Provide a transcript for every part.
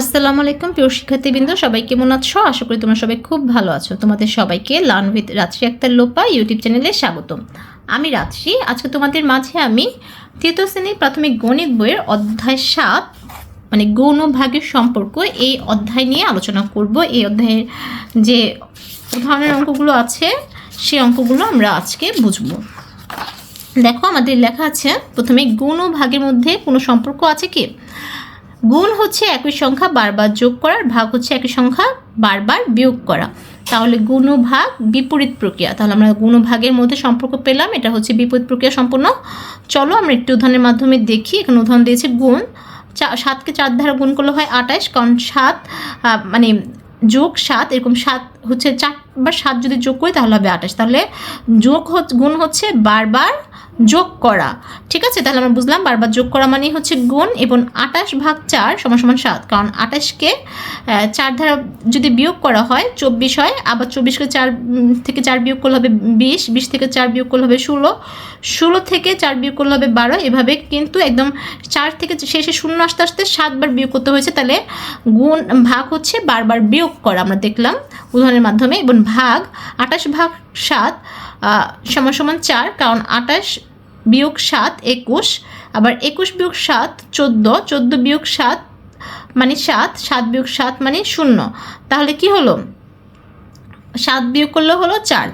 আসসালামু আলাইকুম প্রিয় শিক্ষার্থীবৃন্দ, সবাই কেমন আছো? আশা করি তোমরা সবাই খুব ভালো আছো। তোমাদের সবাইকে লার্ন উইথ রাত্রি আক্তার লোপা ইউটিউব চ্যানেলে স্বাগতম। আমি রাত্রি। আজকে তোমাদের মাঝে আমি তৃতীয় শ্রেণীর প্রাথমিক গণিত বইয়ের অধ্যায় 7 মানে গৌণ ভাগের সম্পর্ক এই অধ্যায় নিয়ে আলোচনা করব। এই অধ্যায়ের যে উদাহরণের অঙ্কগুলো আছে সেই অঙ্কগুলো আমরা আজকে বুঝবো। দেখো আমাদের লেখা আছে প্রথমে গৌণ ভাগের মধ্যে কোনো সম্পর্ক আছে কি? গুণ হচ্ছে একই সংখ্যা বারবার যোগ করার, ভাগ হচ্ছে একই সংখ্যা বারবার বিয়োগ করা। তাহলে গুণ ও ভাগ বিপরীত প্রক্রিয়া। তাহলে আমরা গুণ ও ভাগের মধ্যে সম্পর্ক পেলাম, এটা হচ্ছে বিপরীত প্রক্রিয়া সম্পন্ন। চলো আমরা একটি উদাহরণের মাধ্যমে দেখি। এখানে উদাহরণ দিয়েছে গুণ 7কে 4 দ্বারা গুণ করলে হয় 28, কারণ 7 মানে যোগ 7 এরকম 7 হচ্ছে 4 বা 7 যদি যোগ করি তাহলে হবে 28। তাহলে গুণ হচ্ছে বারবার যোগ করা। ঠিক আছে, তাহলে আমরা বুঝলাম বারবার যোগ করা মানে হচ্ছে গুণ, এবং 28 ভাগ 4 সমান 7, কারণ 28কে 4 দ্বারা যদি বিয়োগ করা হয় 24 হয়, আবার 24কে 4 থেকে 4 বিয়োগ করলে হবে 20, 20 থেকে 4 বিয়োগ করলে হবে 16, 16 থেকে 4 বিয়োগ করলে হবে 12। এভাবে কিন্তু একদম 4 থেকে শেষে 0 আসতে আসতে 7 বার বিয়োগ করতে হয়েছে। তাহলে গুণ ভাগ হচ্ছে বারবার বিয়োগ করা, আমরা দেখলাম উদাহরণের মাধ্যমে। এবং ভাগ 28 ভাগ 7 সমান 4, কারণ 28 বিয়োগ 7 21, আবার 21 বিয়োগ 7 14, 14 বিয়োগ 7 মানে 7, 7 বিয়োগ 7 মানে 0। তাহলে কি হলো? 7 বিয়োগ করলে হলো 4।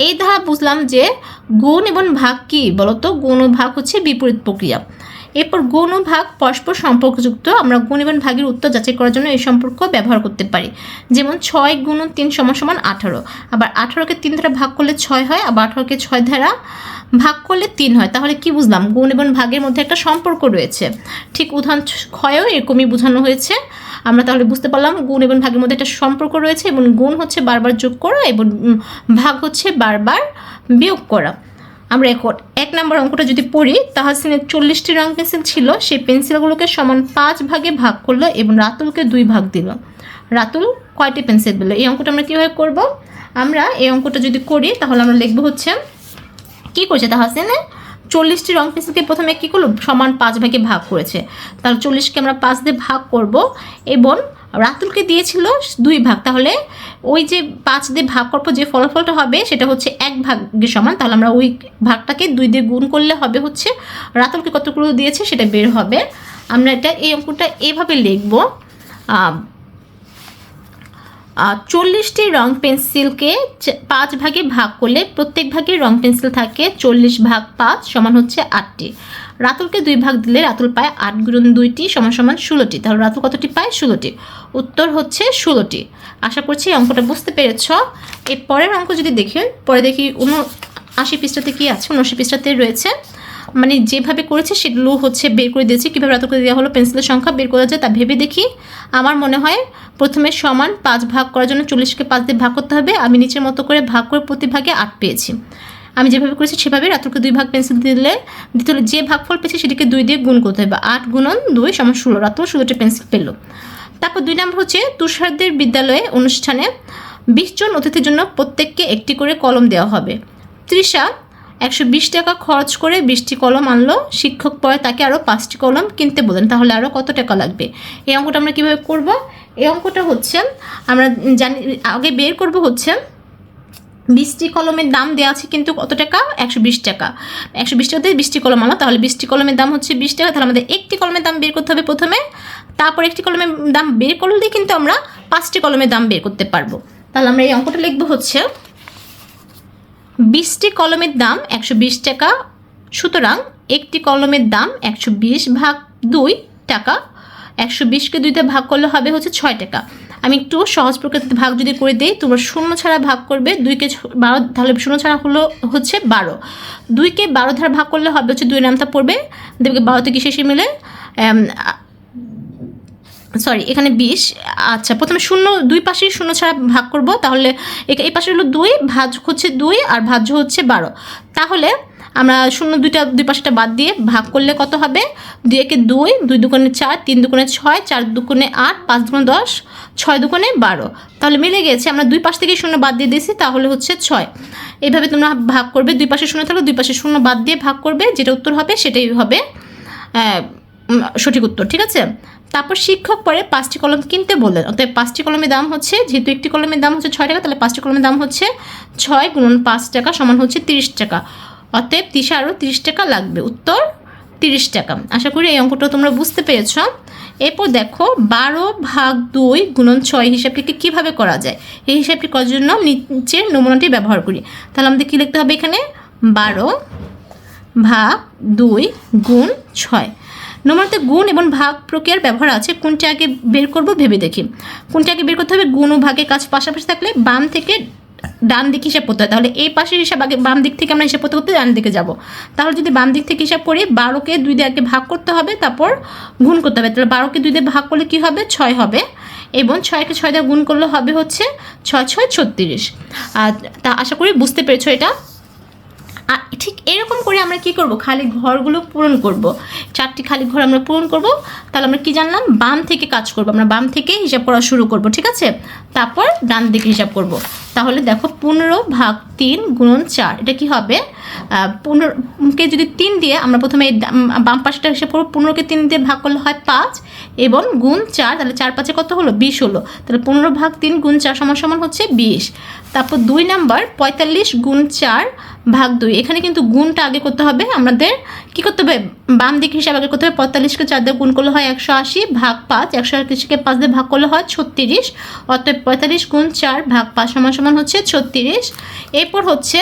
এই ধারা বুঝলাম যে গুণ এবং ভাগ কি বলতো? গুণ ও ভাগ হচ্ছে বিপরীত প্রক্রিয়া। এরপর গুণ ও ভাগ পরস্পর সম্পর্কযুক্ত। আমরা গুণ এবং ভাগের উত্তর যাচাই করার জন্য এই সম্পর্ক ব্যবহার করতে পারি। যেমন 6 গুণ 3 সমান 18, আবার 18কে 3 দ্বারা ভাগ করলে 6 হয়, আবার 18কে 6 দ্বারা ভাগ করলে 3 হয়। তাহলে কি বুঝলাম? গুণ এবং ভাগের মধ্যে একটা সম্পর্ক রয়েছে। ঠিক উদাহরণ ক্ষয়েও এরকমই বোঝানো হয়েছে। আমরা তাহলে বুঝতে পারলাম গুণ এবং ভাগের মধ্যে একটা সম্পর্ক রয়েছে, এবং গুণ হচ্ছে বারবার যোগ করা এবং ভাগ হচ্ছে বারবার বিয়োগ করা। আমরা এখন 1 নম্বর অঙ্কটা যদি পড়ি, তাহসিনের 40টি রং পেন্সিল ছিল, সেই পেন্সিলগুলোকে সমান 5 ভাগে ভাগ করলো এবং রাতুলকে 2 ভাগ দিল। রাতুল কয়টি পেন্সিল পেল? এই অঙ্কটা আমরা কীভাবে করব? আমরা এই অঙ্কটা যদি করি তাহলে আমরা লিখবো হচ্ছে কী করেছে তাহসিনে 40টি রং পেন্সিলকে প্রথমে কী করলো? সমান 5 ভাগে ভাগ করেছে। তাহলে 40কে আমরা 5 দিয়ে ভাগ করব, এবং রাতুলকে দিয়েছিল 2 ভাগ। তাহলে ওই যে 5 দিয়ে ভাগ করবো যে ফলাফলটা হবে সেটা হচ্ছে 1 ভাগের সমান। তাহলে আমরা ওই ভাগটাকে 2 দিয়ে গুণ করলে হবে হচ্ছে রাতুলকে কতগুলো দিয়েছে সেটা বের হবে। আমরা এই অঙ্কটা এভাবে লিখব। 40টি রং পেন্সিলকে 5 ভাগে ভাগ করলে প্রত্যেক ভাগে রং পেন্সিল থাকে 40 ভাগ 5 সমান হচ্ছে 8টি। রাতুলকে 2 ভাগ দিলে রাতুল পায় 8 গুণ 2টি সমান 16টি। তাহলে রাতুল কতটি পায়? 16টি। উত্তর হচ্ছে 16টি। আশা করছি অঙ্কটা বুঝতে পেরেছ। এর পরের অঙ্ক যদি দেখি, পরে দেখি 79 পৃষ্ঠাতে কি আছে। 79 পৃষ্ঠাতে রয়েছে, মানে যেভাবে করেছে সেগুলো হচ্ছে বের করে দিয়েছি। কীভাবে রাতুলকে দেওয়া হলো পেন্সিলের সংখ্যা বের করা যায় তা ভেবে দেখি। আমার মনে হয় প্রথমে সমান 5 ভাগ করার জন্য 40কে 5 দিয়ে ভাগ করতে হবে। আমি নিচের মতো করে ভাগ করে প্রতি ভাগে 8 পেয়েছি। আমি যেভাবে করেছি সেভাবে রাতুলকে 2 ভাগ পেন্সিল দিলে দিতে হলে যে ভাগফল পেয়েছি সেটিকে 2 দিয়ে গুণ করতে হবে। 8 গুণন 2 সমান 16। রাতুল 16টি পেন্সিল পেল। তারপর 2 নম্বর হচ্ছে তুষারদের বিদ্যালয়ে অনুষ্ঠানে 20 জন অতিথির জন্য প্রত্যেককে একটি করে কলম দেওয়া হবে। তৃষা 120 টাকা খরচ করে 20টি কলম আনলো। শিক্ষক পরে তাকে আরও 5টি কলম কিনতে বলেন। তাহলে আরও কত টাকা লাগবে? এই অঙ্কটা আমরা কীভাবে করব? এই অঙ্কটা হচ্ছে আমরা জানি আগে বের করব হচ্ছে 20টি কলমের দাম দেওয়া আছে কিন্তু কত টাকা? 120 টাকা। 120 টাকা দিয়ে 20টি কলম আনো, তাহলে 20টি কলমের দাম হচ্ছে 20 টাকা। তাহলে আমাদের একটি কলমের দাম বের করতে হবে প্রথমে, তারপর একটি কলমের দাম বের করলে কিন্তু আমরা 5টি কলমের দাম বের করতে পারবো। তাহলে আমরা এই অঙ্কটা লিখবো হচ্ছে 20টি কলমের দাম 120 টাকা, সুতরাং একটি কলমের দাম 120 ভাগ 2 টাকা। 120কে 2 দিয়ে ভাগ করলে হবে হচ্ছে 6 টাকা। আমি একটু সহজ প্রকৃতিতে ভাগ যদি করে দিই, তোমরা 0 ছাড়া ভাগ করবে। 2কে 12, তাহলে 0 ছাড়া হলো হচ্ছে 12। 2কে 12 দ্বারা ভাগ করলে হবে হচ্ছে 2 নামটা পড়বে, দেখবে 12 থেকে শেষে মিলে সরি এখানে 20। আচ্ছা, প্রথমে 0 2 পাশেই 0 ছাড়া ভাগ করব। তাহলে এই পাশে হলো 2, ভাজ্য হচ্ছে 2 আর ভাজ্য হচ্ছে 12। তাহলে আমরা 0 2 পাশেটা বাদ দিয়ে ভাগ করলে কত হবে? 2 একে 2, 2 দুগুণে 4, 3 দুগুণে 6, 4 দুগুণে 8, 5 দুগুণে 10, 6 দুগুণে 12। তাহলে মিলে গেছে। আমরা 2 পাশ থেকে 0 বাদ দিয়ে দিয়েছি, তাহলে হচ্ছে 6। এইভাবে তোমরা ভাগ করবে। 2 পাশে 0 থাকলে 2 পাশে 0 বাদ দিয়ে ভাগ করবে, যেটা উত্তর হবে সেটাই হবে সঠিক উত্তর, ঠিক আছে। তারপর শিক্ষক পরে 5টি কলম কিনতে বললেন, অতএব 5টি কলমের দাম হচ্ছে, যেহেতু একটি কলমের দাম হচ্ছে 6 টাকা, তাহলে 5টি কলমের দাম হচ্ছে 6 গুণন 5 টাকা সমান হচ্ছে 30 টাকা। অতএব তিশা আরও 30 টাকা লাগবে, উত্তর 30 টাকা। আশা করি এই অঙ্কটা তোমরা বুঝতে পেরেছ। এরপর দেখো 12/2 গুণন 6 হিসাবটিকে কীভাবে করা যায়, এই হিসাবটি করার জন্য নিচের নমুনাটি ব্যবহার করি। তাহলে আমাদের কী লিখতে হবে এখানে, 12/2 গুণ 6। নমুনাতে গুণ এবং ভাগ প্রক্রিয়ার ব্যবহার আছে, কোনটি আগে বের করব ভেবে দেখি। কোনটি আগে বের করতে হবে, গুণ ও ভাগের কাজ পাশাপাশি থাকলে বাম থেকে ডান দিকে হিসাব করতে হয়, তাহলে এই পাশের হিসাব আগে বাম দিক থেকে আমরা হিসাব করতে করতে ডান দিকে যাব। তাহলে যদি বাম দিক থেকে হিসাব করি, 12কে 2 দিয়ে আগে ভাগ করতে হবে, তারপর গুণ করতে হবে। তাহলে 12কে 2 দিয়ে ভাগ করলে কী হবে, 6 হবে, এবং 6কে 6 দিয়ে গুণ করলে হবে হচ্ছে 6 6 36। আর তা আশা করি বুঝতে পেরেছো এটা। আর ঠিক এরকম করে আমরা কি করব, খালি ঘরগুলো পূরণ করব, 4টি খালি ঘর আমরা পূরণ করব। তাহলে আমরা কি জানলাম, বাম থেকে কাজ করব, আমরা বাম থেকে হিসাব করা শুরু করব, ঠিক আছে। তারপর ডান দিকে হিসাব করব। তাহলে দেখো 15/3 গুণন 4, এটা কি হবে, 15কে যদি 3 দিয়ে আমরা প্রথমে বাম পাশটা হিসাব করবো, 15কে 3 দিয়ে ভাগ করলে হয় 5 এবং গুণ 4, তাহলে 4 5 কত হলো, 20 হলো। তাহলে 15/3 গুণ 4 সমান হচ্ছে 20। তারপর 2 নাম্বার 45 গুণ 4/2, এখানে কিন্তু গুণটা আগে করতে হবে, আমাদের কি করতে হবে, বাম দিক হিসাব আগে করতে হবে। 45কে 4 দিয়ে গুণ করলে হয় 180 ভাগ 5, 180কে 5 দিয়ে ভাগ করলে হয় 36। অতএব 45 গুণ 4/5 সমান হচ্ছে 36। এরপর হচ্ছে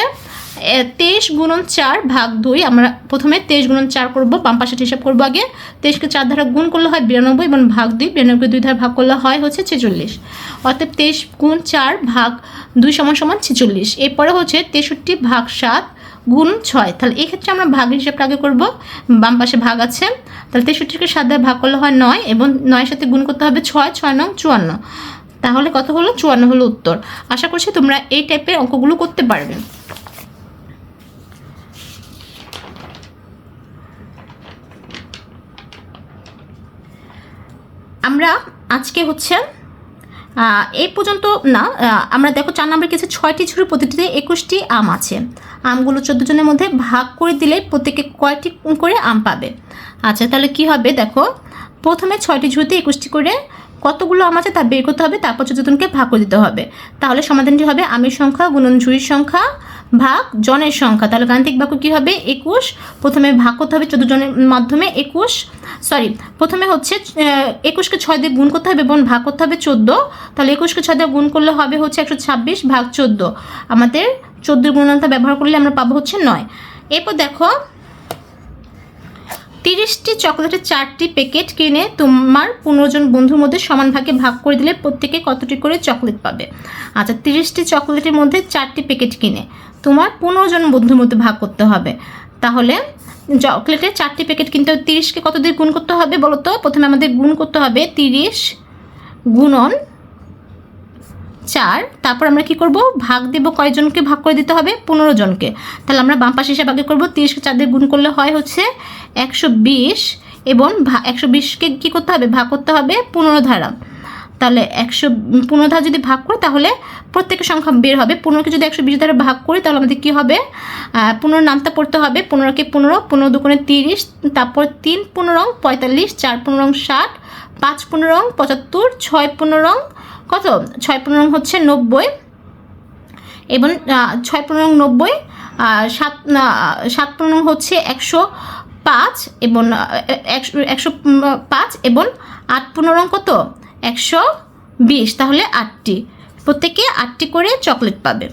23 গুণন 4/2, আমরা প্রথমে 23 গুণন 4 করবো, বাম পাশে হিসাব করবো আগে। 23কে 4 দ্বারা গুণ করলে হয় 92 এবং ভাগ 2, 92কে 2 দ্বারা ভাগ করলে হয় হচ্ছে 46। অতএব 23 গুণ 4/2 সমান 46। এরপরে হচ্ছে 63/7 গুণ 6, তাহলে এই ক্ষেত্রে আমরা ভাগের হিসাবটা আগে করবো, বাম পাশে ভাগ আছে। তাহলে 63কে 7 দ্বারা ভাগ করলে হয় 9 এবং 9-এর সাথে গুণ করতে হবে 6, 6 9 54। তাহলে কত হলো, 54 হলো উত্তর। আশা করছি তোমরা এই টাইপের অঙ্কগুলো করতে পারবে। আমরা আজকে হচ্ছে এই পর্যন্ত না, আমরা দেখো 4 নম্বর কিছু 6টি ঝুড়ি, প্রতিটিতে 21টি আম আছে। আমগুলো 14 জনের মধ্যে ভাগ করে দিলে প্রত্যেকে কয়টি করে আম পাবে। আচ্ছা, তাহলে কি হবে, দেখো প্রথমে 6টি ঝুড়িতে 21টি করে কতগুলো আম আছে তা বের করতে হবে, তারপর 14 জনকে ভাগ করে দিতে হবে। তাহলে সমাধানটি হবে আমের সংখ্যা গুণন ঝুড়ির সংখ্যা ভাগ জনের সংখ্যা। তাহলে গাণিতিক বাক্য কী হবে, 21, প্রথমে ভাগ করতে হবে 14 জনের মাধ্যমে 21, প্রথমে হচ্ছে 21কে 6 দিয়ে গুণ করতে হবে এবং ভাগ করতে হবে 14। তাহলে 21কে 6 দিয়ে গুণ করলে হবে হচ্ছে 126 ভাগ 14, আমাদের 14 গুণনটা ব্যবহার করলে আমরা পাবো হচ্ছে 9। এরপর দেখো 30টি চকোলেটের 4টি প্যাকেট কিনে তোমার 15 জন বন্ধুর মধ্যে সমান ভাগে ভাগ করে দিলে প্রত্যেকে কতটি করে চকলেট পাবে। আচ্ছা, 30টি চকোলেটের মধ্যে 4টি প্যাকেট কিনে তোমার 15 জন বন্ধুর মধ্যে ভাগ করতে হবে। তাহলে চকলেটের 4টি প্যাকেট কিনতে 30কে কত দিয়ে গুণ করতে হবে বলো তো, প্রথমে আমাদের গুণ করতে হবে 30 গুণন 4, তারপর আমরা কি করব, ভাগ দেব, কয়জনকে ভাগ করে দিতে হবে, 15 জনকে। তাহলে আমরা বাম পাশে হিসাব আগে করবো, 30কে 4 দিয়ে গুণ করলে হয় হচ্ছে 120 এবং 120কে কী করতে হবে, ভাগ করতে হবে 15 দ্বারা। তাহলে 115 দ্বারা যদি ভাগ করি তাহলে প্রত্যেকের সংখ্যা বের হবে। 15কে যদি 120 দ্বারা ভাগ করি তাহলে আমাদের কী হবে, 15 নামটা পড়তে হবে, 15কে 15, 15 দুগুণে 30, তারপর 3 15 45, 4 15 60, 5 15 75, 6 15 কত, 6 15 হচ্ছে 90 এবং 6 15 90, 7 15 হচ্ছে 105 এবং 105 এবং 8 15 কত, 120। তাহলে 8টি, প্রত্যেকে 8টি করে চকলেট পাবে।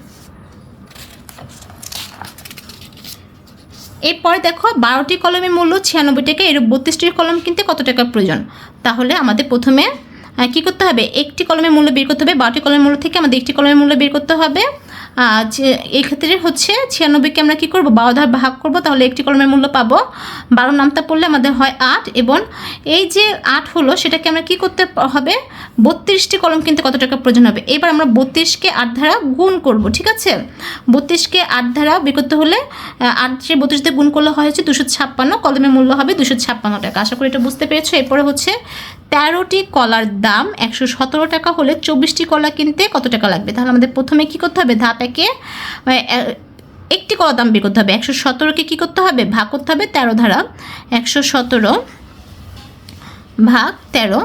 এরপরে দেখো 12টি কলমের মূল্য 96 টাকা, এর 32টি কলম কিনতে কত টাকার প্রয়োজন। তাহলে আমাদের প্রথমে কী করতে হবে, একটি কলমের মূল্য বের করতে হবে, 12টি কলমের মূল্য থেকে আমাদের একটি কলমের মূল্য বের করতে হবে। এই ক্ষেত্রে হচ্ছে 96কে আমরা কী করবো, 12 দ্বারা ভাগ করবো, তাহলে একটি কলমের মূল্য পাবো। 12 নামটা পড়লে আমাদের হয় 8 এবং এই যে 8 হলো সেটাকে আমরা কী করতে হবে, 32টি কলম কিনতে কত টাকা প্রয়োজন হবে। এবার আমরা 32কে 8 দ্বারা গুণ করব, ঠিক আছে। 32কে 8 দ্বারা বের করতে হলে 8 32 দিয়ে গুণ করলে হয় হচ্ছে 256, কলমের মূল্য হবে 256 টাকা। আশা করি এটা বুঝতে পেরেছো। এরপরে হচ্ছে 13টি কলার দাম 117 টাকা হলে 24টি কলা কিনতে কত টাকা লাগবে। তাহলে আমাদের প্রথমে কী করতে হবে, ধাপে একটি কলার দাম বের করতে হবে। 117কে কী করতে হবে, ভাগ করতে হবে 13 দ্বারা। 117 ভাগ 13।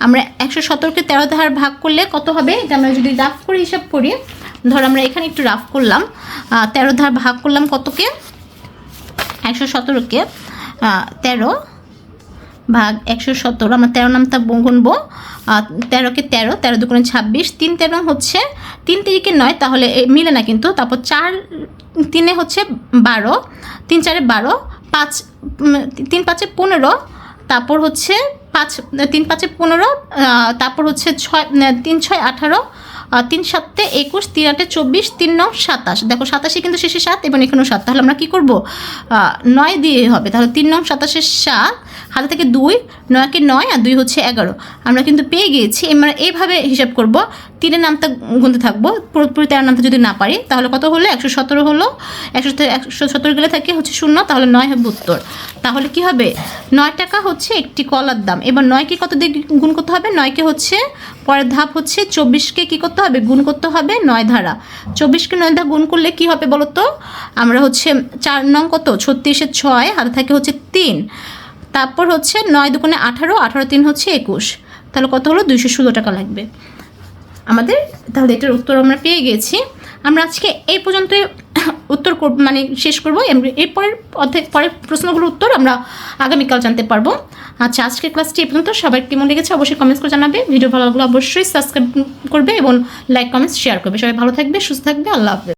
আমরা 117কে 13 দ্বারা ভাগ করলে কত হবে? এটা আমরা যদি রাফ করে হিসাব করি, ধর আমরা এখানে একটু রাফ করলাম, 13 দ্বারা ভাগ করলাম কতকে? 117কে 13 ভাগ 117, আমরা 13 নামটা গুনবো, 13কে 13, 13 দুগুণে 26, 3 13 হচ্ছে 3 তিরিকে 9, তাহলে মিলে না কিন্তু। তারপর 4 3 হচ্ছে 12, 3 4 12, 5 3 5 15, তারপর হচ্ছে 5 3 5 15, তারপর হচ্ছে 6 3 6 18, 3 7 21, 3 8 24, 3 9 27। দেখো 27 কিন্তু শেষে 7 এবং এখানেও 7, তাহলে আমরা কী করবো? 9 দিয়ে হবে, তাহলে 3 9 27 7, হাতে থেকে 2, 9কে 9 আর 2 হচ্ছে 11। আমরা কিন্তু পেয়ে গিয়েছি। আমরা এইভাবে হিসাব করব, 3-এর নামটা গুনতে থাকবো, পুরোপুরি 13 নামটা যদি না পারি, তাহলে কত হলো? 117 হলো। 117 গেলে থাকে হচ্ছে 0, তাহলে 9 হবে উত্তর। তাহলে কি হবে? 9 টাকা হচ্ছে একটি কলার দাম। এবার 9কে কত দিয়ে গুণ করতে হবে? 9কে হচ্ছে পরের ধাপ হচ্ছে 24কে কী করতে হবে? গুণ করতে হবে 9 দ্বারা। 24কে 9 দ্বারা গুণ করলে কি হবে বলো তো? আমরা হচ্ছে 4 নং কত? 36-এ 6, হাতে থাকে হচ্ছে 3, তারপর হচ্ছে 9 দুগুণে 18, 18 3 হচ্ছে 21, তাহলে কত হলো? 216 টাকা লাগবে আমাদের। তাহলে এটার উত্তর আমরা পেয়ে গেছি। আমরা আজকে এই পর্যন্ত উত্তর মানে শেষ করবো। এরপরের পরের প্রশ্নগুলোর উত্তর আমরা আগামীকাল জানতে পারবো। আচ্ছা, আজকের ক্লাসটি এই পর্যন্ত। সবাই কেমন লেগেছে অবশ্যই কমেন্টস করে জানাবে। ভিডিও ভালো লাগলে অবশ্যই সাবস্ক্রাইব করবে এবং লাইক কমেন্টস শেয়ার করবে। সবাই ভালো থাকবে, সুস্থ থাকবে। আল্লাহ হাফেজ।